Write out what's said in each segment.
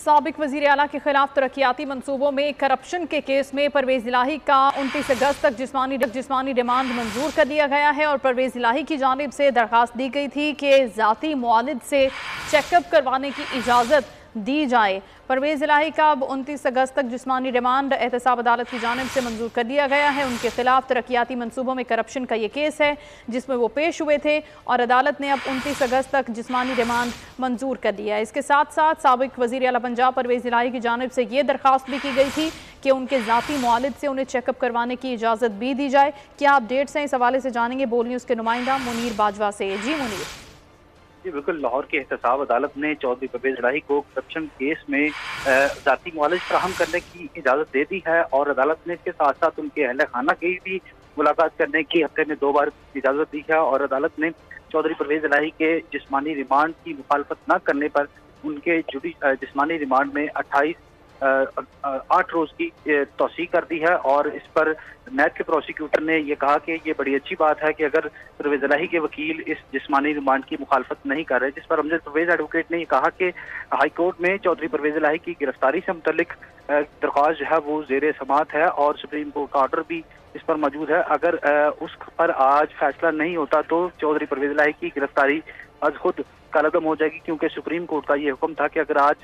साबिक वजीर आला के खिलाफ तरक्याती मंसूबों में करप्शन के केस में परवेज इलाही का 29 अगस्त तक जिस्मानी रिमांड मंजूर कर लिया गया है और परवेज इलाही की जानिब से दरखास्त दी गई थी कि जाती मुआलिज से चेकअप करवाने की इजाज़त दी जाए। परवेज इलाही का अब 29 अगस्त तक जिस्मानी रिमांड एहतसाब अदालत की जानिब से मंजूर कर दिया गया है। उनके खिलाफ तरक्याती मंसूबों में करप्शन का ये केस है जिसमें वो पेश हुए थे और अदालत ने अब 29 अगस्त तक जिस्मानी रिमांड मंजूर कर दिया है। इसके साथ साथ साबिक वज़ीर आला पंजाब परवेज इलाही की जानिब से ये दरख्वास्त भी की गई थी कि उनके ज़ाती मुआलिज से उन्हें चेकअप करवाने की इजाज़त भी दी जाए। क्या अपडेट्स हैं, इस हवाले से जानेंगे बोलिए उसके नुमाइंदा मुनीर बाजवा से। जी मुनीर। जी बिल्कुल, लाहौर की एहतसाब अदालत ने चौधरी परवेज इलाही को करप्शन केस में जाती मुआवजा फराहम करने की इजाज़त दे दी है और अदालत ने इसके साथ साथ उनके अहल खाना की भी मुलाकात करने की हफ्ते में 2 बार इजाज़त दी है और अदालत ने चौधरी परवेज इलाही के जिस्मानी रिमांड की मुखालफत न करने पर उनके जिस्मानी रिमांड में 8 रोज की तोसी कर दी है। और इस पर नैब के प्रोसिक्यूटर ने यह कहा कि ये बड़ी अच्छी बात है कि अगर परवेज इलाही के वकील इस जिस्मानी रिमांड की मुखालफत नहीं कर रहे, जिस पर अमजद परवेज एडवोकेट ने यह कहा कि हाई कोर्ट में चौधरी परवेज इलाही की गिरफ्तारी से मुतल्लिक दरख्वास्त जो है वो जेर समात है और सुप्रीम कोर्ट का ऑर्डर भी इस पर मौजूद है। अगर उस पर आज फैसला नहीं होता तो चौधरी परवेज इलाही की गिरफ्तारी आज खुद कलअदम हो जाएगी, क्योंकि सुप्रीम कोर्ट का ये हुक्म था कि अगर आज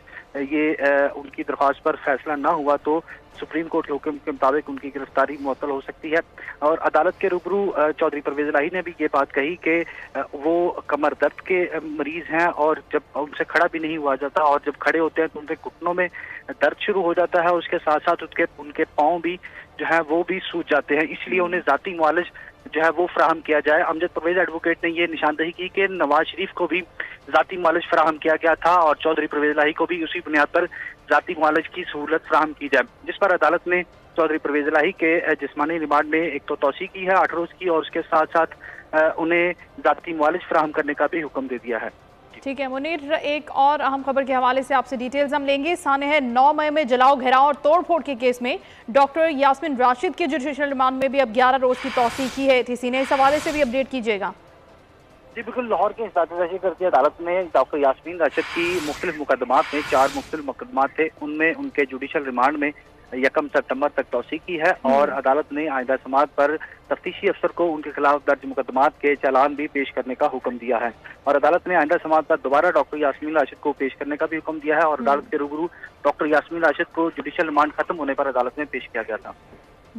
ये उनकी दरख्वास्त पर फैसला ना हुआ तो सुप्रीम कोर्ट के हुक्म के मुताबिक उनकी गिरफ्तारी मुअत्तल हो सकती है। और अदालत के रूबरू चौधरी परवेज इलाही ने भी ये बात कही कि वो कमर दर्द के मरीज हैं और जब उनसे खड़ा भी नहीं हुआ जाता और जब खड़े होते हैं तो उनके घुटनों में दर्द शुरू हो जाता है, उसके साथ साथ उनके पाँव भी जो है वो भी सूज जाते हैं, इसलिए उन्हें जाती मुआवजा जो है वो फराहम किया जाए। अमजद परवेज एडवोकेट ने ये निशानदही की कि नवाज शरीफ को भी जाती मुआवजा फराहम किया गया था और चौधरी परवेज इलाही को भी उसी बुनियाद पर जाती मुआवजा की सहूलत फराहम की जाए, जिस पर अदालत ने चौधरी परवेज इलाही के जिस्मानी रिमांड में एक तो तोसी की है 8 रोज की और उसके साथ साथ उन्हें जाती मुआवजा फराहम करने का भी हुक्म दे दिया है। ठीक है मुनीर, एक और अहम खबर के हवाले से आपसे डिटेल्स हम लेंगे। सामने है 9 मई में जलाओ घेराव और तोड़फोड़ के केस में डॉक्टर यास्मीन राशिद के जुडिशल रिमांड में भी अब 11 रोज की तौसीक की है। थी ने इस हवाले से भी अपडेट कीजिएगा। जी बिल्कुल, लाहौर के इंतजाजी करती अदालत ने डॉक्टर यास्मीन राशिद की मुख्तलिफ मुकदमात में 4 मुख्तलिफ मुकदमात थे, उनमें उनके जुडिशल रिमांड में 1 सितंबर तक तौसीक की है और अदालत ने आइंदा समात पर तफ्तीशी अफसर को उनके खिलाफ दर्ज मुकदमात के चालान भी पेश करने का हुक्म दिया है और अदालत ने आइंदा समात पर दोबारा डॉक्टर यास्मीन राशिद को पेश करने का भी हुक्म दिया है और अदालत के रूबरू डॉक्टर यास्मीन राशिद को जुडिशल रिमांड खत्म होने पर अदालत में पेश किया गया था।